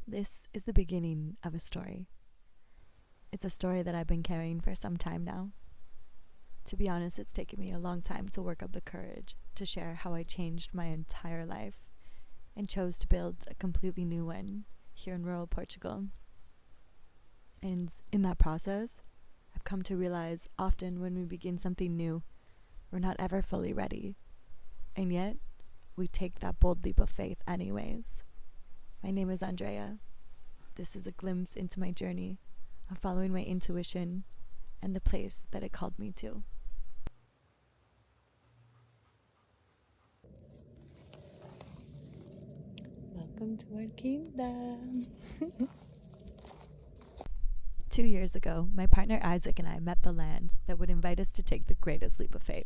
This is the beginning of a story. It's a story that I've been carrying for some time now. To be honest, it's taken me a long time to work up the courage to share how I changed my entire life and chose to build a completely new one here in rural Portugal. And in that process, I've come to realize often when we begin something new, we're not ever fully ready. And yet, we take that bold leap of faith anyways. My name is Andrea. This is a glimpse into my journey of following my intuition and the place that it called me to. Welcome to our Kinta. 2 years ago, my partner Isaac and I met the land that would invite us to take the greatest leap of faith.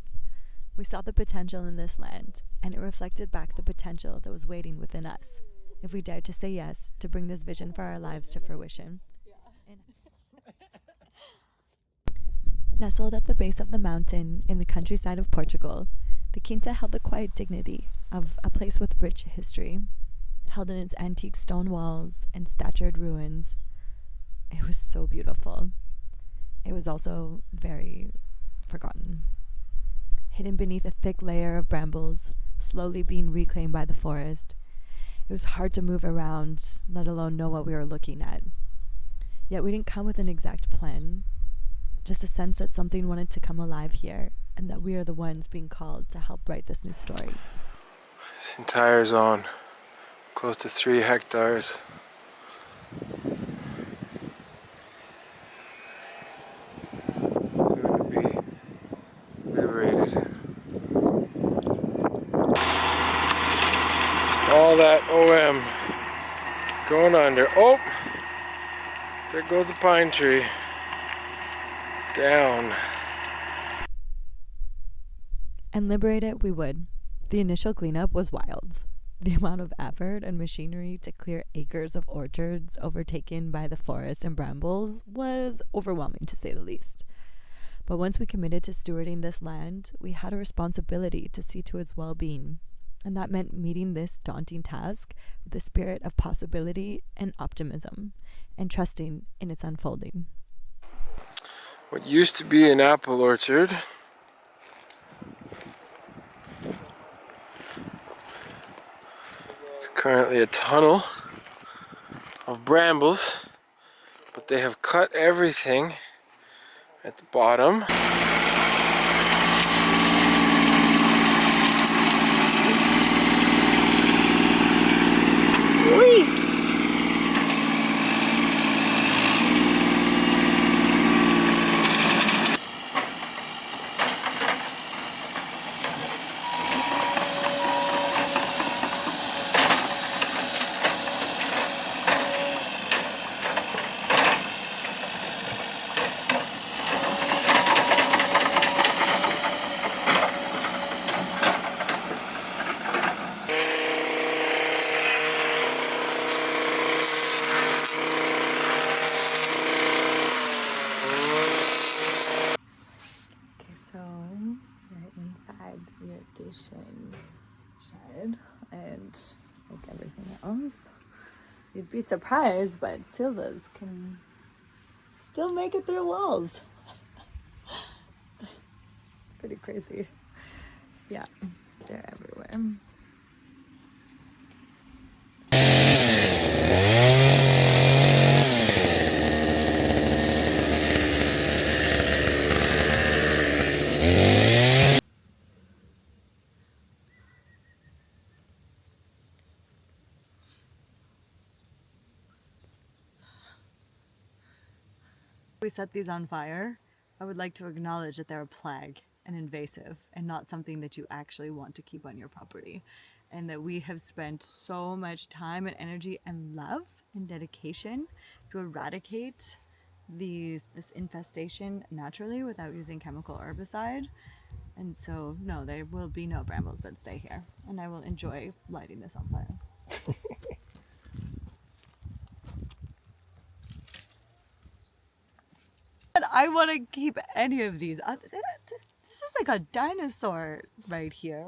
We saw the potential in this land, and it reflected back the potential that was waiting within us if we dared to say yes to bring this vision for our lives to fruition. Nestled at the base of the mountain in the countryside of Portugal, the Kinta held the quiet dignity of a place with rich history, held in its antique stone walls and statured ruins. It was so beautiful. It was also very forgotten. Hidden beneath a thick layer of brambles, slowly being reclaimed by the forest. It was hard to move around, let alone know what we were looking at. Yet we didn't come with an exact plan, just a sense that something wanted to come alive here, and that we are the ones being called to help write this new story. This entire zone, close to 3 hectares. Soon to be liberated. All that OM going under. Oh! There goes a pine tree. Down. And liberate it we would. The initial cleanup was wild. The amount of effort and machinery to clear acres of orchards overtaken by the forest and brambles was overwhelming, to say the least. But once we committed to stewarding this land, we had a responsibility to see to its well-being. And that meant meeting this daunting task with the spirit of possibility and optimism, and trusting in its unfolding. What used to be an apple orchard is currently a tunnel of brambles, but they have cut everything at the bottom. Whee! Irrigation shed and like everything else. You'd be surprised, but silvas can still make it through walls. It's pretty crazy. Yeah, they're everywhere. We set these on fire, I would like to acknowledge that they're a plague and invasive and not something that you actually want to keep on your property. And that we have spent so much time and energy and love and dedication to eradicate this infestation naturally without using chemical herbicide. And so, no, there will be no brambles that stay here. And I will enjoy lighting this on fire. I want to keep any of these. This is like a dinosaur right here.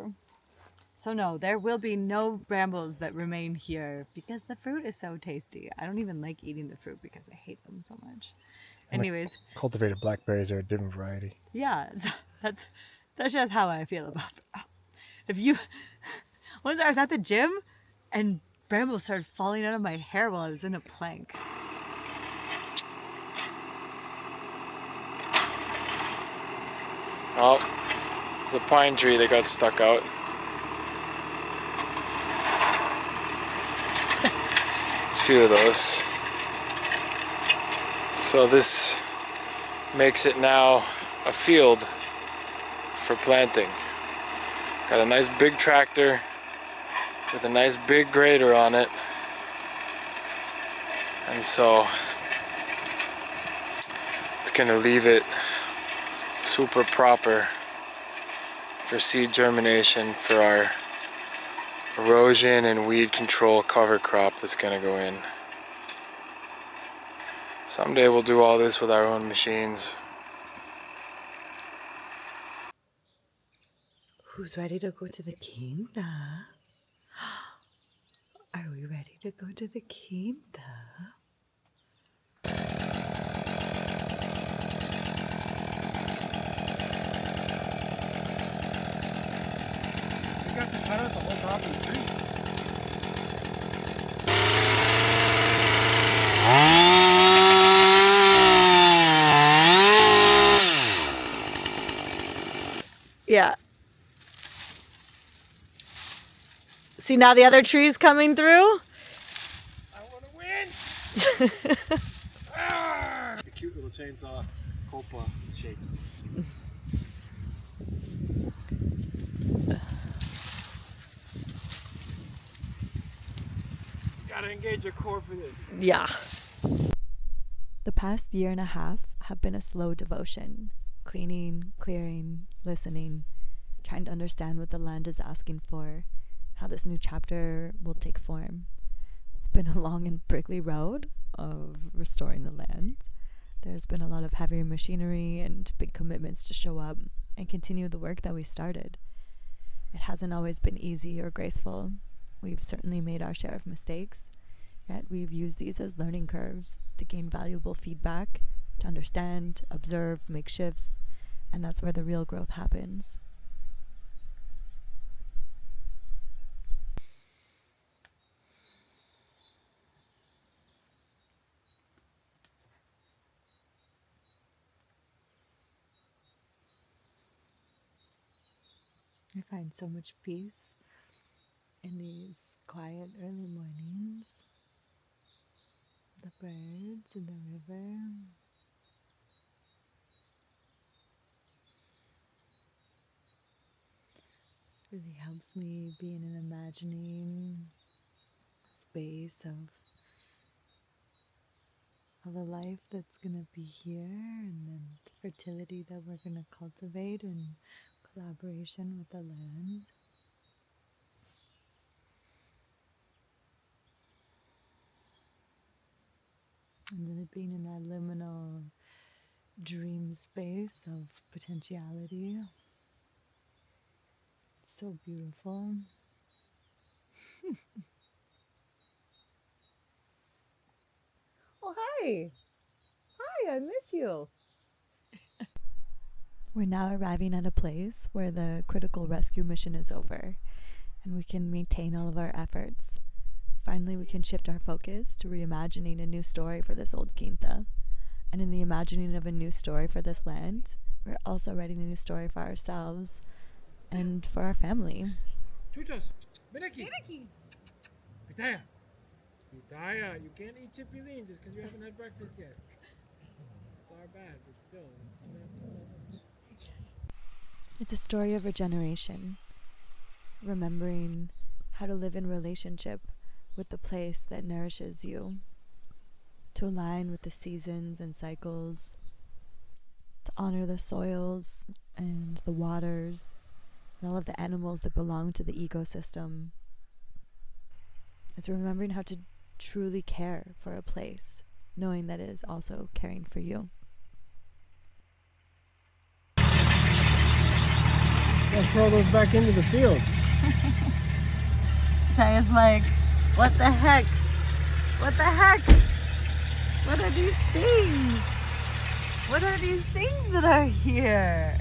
So no, there will be no brambles that remain here because the fruit is so tasty. I don't even like eating the fruit because I hate them so much. Anyways, cultivated blackberries are a different variety. yeah, so that's just how I feel about it. If you, once I was at the gym and brambles started falling out of my hair while I was in a plank. Oh, there's a pine tree that got stuck out. There's a few of those. So this makes it now a field for planting. Got a nice big tractor with a nice big grader on it. And so it's gonna leave it super proper for seed germination for our erosion and weed control cover crop that's gonna go in. Someday we'll do all this with our own machines. Who's ready to go to the Kinta? Are we ready to go to the Kinta? You got to cut out the whole top of the tree. Yeah. See now the other tree's coming through? I want to win! The cute little chainsaw copa shapes. Gotta engage your core for this. Yeah. The past year and a half have been a slow devotion. Cleaning, clearing, listening, trying to understand what the land is asking for, how this new chapter will take form. It's been a long and prickly road of restoring the land. There's been a lot of heavy machinery and big commitments to show up and continue the work that we started. It hasn't always been easy or graceful. We've certainly made our share of mistakes, yet we've used these as learning curves to gain valuable feedback, to understand, observe, make shifts, and that's where the real growth happens. I find so much peace in these quiet early mornings. The birds and the river. Really helps me be in an imagining space of the life that's gonna be here and then the fertility that we're gonna cultivate in collaboration with the land. And really being in that liminal dream space of potentiality. It's so beautiful. Oh, hi! Hi, I miss you. We're now arriving at a place where the critical rescue mission is over and we can maintain all of our efforts. Finally, we can shift our focus to reimagining a new story for this old Kinta. And in the imagining of a new story for this land, we're also writing a new story for ourselves and for our family. Chuchos, ven aquí. Ven aquí. Pitaya. Pitaya, you can't eat chipilín just because you haven't had breakfast yet. It's our bad, but still. It's a story of regeneration, remembering how to live in relationship with the place that nourishes you, to align with the seasons and cycles, to honor the soils and the waters and all of the animals that belong to the ecosystem. It's remembering how to truly care for a place, knowing that it is also caring for you. Let's throw those back into the field. Taya's like, what the heck? What the heck? What are these things? What are these things that are here?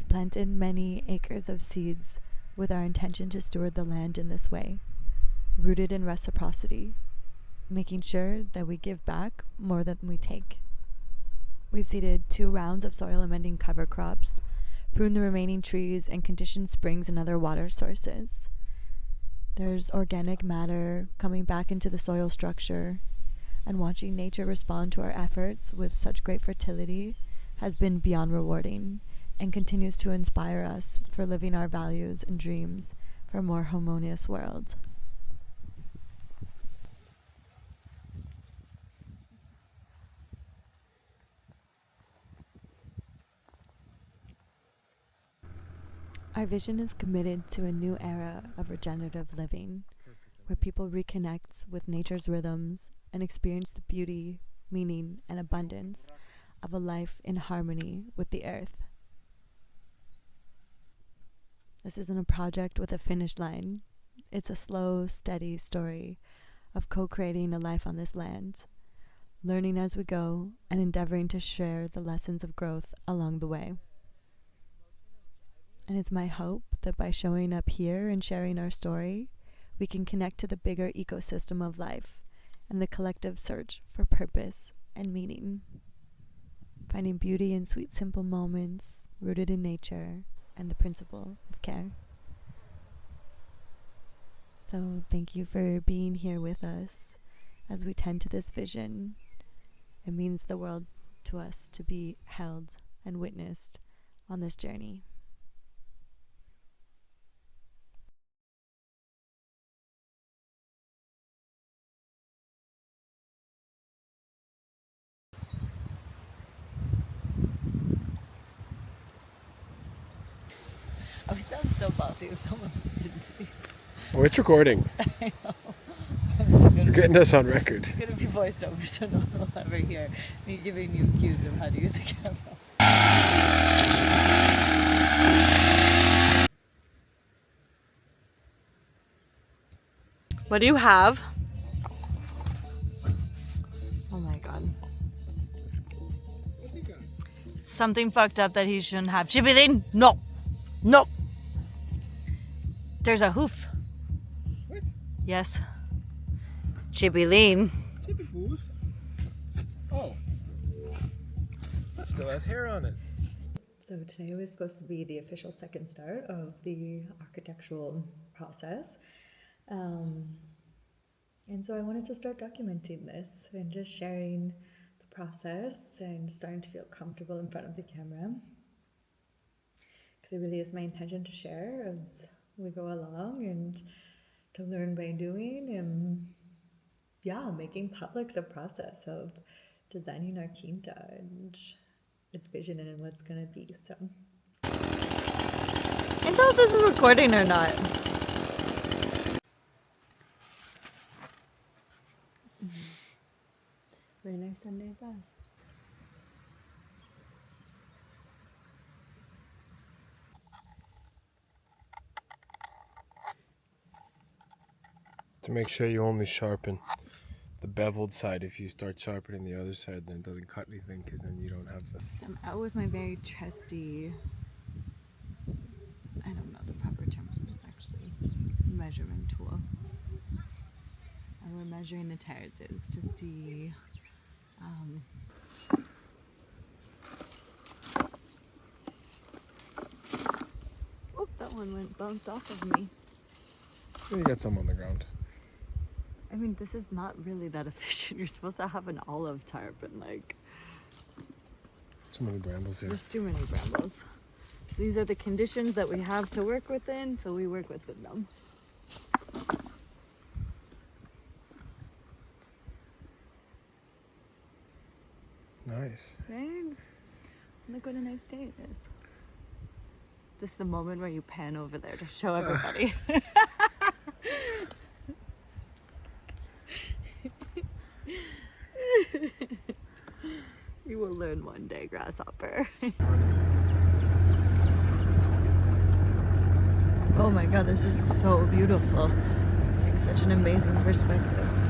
Planted many acres of seeds with our intention to steward the land in this way, rooted in reciprocity, making sure that we give back more than we take. We've seeded 2 rounds of soil amending cover crops, pruned the remaining trees, and conditioned springs and other water sources. There's organic matter coming back into the soil structure, and watching nature respond to our efforts with such great fertility has been beyond rewarding and continues to inspire us for living our values and dreams for a more harmonious world. Our vision is committed to a new era of regenerative living, where people reconnect with nature's rhythms and experience the beauty, meaning, and abundance of a life in harmony with the earth. This isn't a project with a finish line. It's a slow, steady story of co-creating a life on this land, learning as we go, and endeavoring to share the lessons of growth along the way. And it's my hope that by showing up here and sharing our story, we can connect to the bigger ecosystem of life and the collective search for purpose and meaning, finding beauty in sweet, simple moments rooted in nature and the principle of care. So thank you for being here with us as we tend to this vision. It means the world to us to be held and witnessed on this journey. Oh, it sounds so bossy if someone listened to these. Oh, it's recording. I know. You're getting us on record. It's gonna be voiced over, so no one will ever hear me giving you cues of how to use the camera. What do you have? Oh my god. Something fucked up that he shouldn't have. Chibilin! No! No! There's a hoof. What? Yes. Chibilin. Chippy booth? Oh. That still has hair on it. So today was supposed to be the official second start of the architectural process. And so I wanted to start documenting this and just sharing the process and starting to feel comfortable in front of the camera. Because it really is my intention to share as we go along and to learn by doing and making public the process of designing our Kinta and its vision and what's going to be. So I don't know if this is recording or not. Very nice Sunday best. To make sure you only sharpen the beveled side. If you start sharpening the other side, then it doesn't cut anything, because then you don't have the... So I'm out with my very trusty, I don't know the proper term for this actually, measurement tool. And we're measuring the terraces to see oh, that one bounced off of me. You got some on the ground. I mean, this is not really that efficient. You're supposed to have an olive tarp and like... There's too many brambles here. There's too many brambles. These are the conditions that we have to work within, so we work within them. Nice. Right? Look what a nice day it is. This is the moment where you pan over there to show everybody. learn one day, grasshopper. Oh my god, this is so beautiful. It's like such an amazing perspective.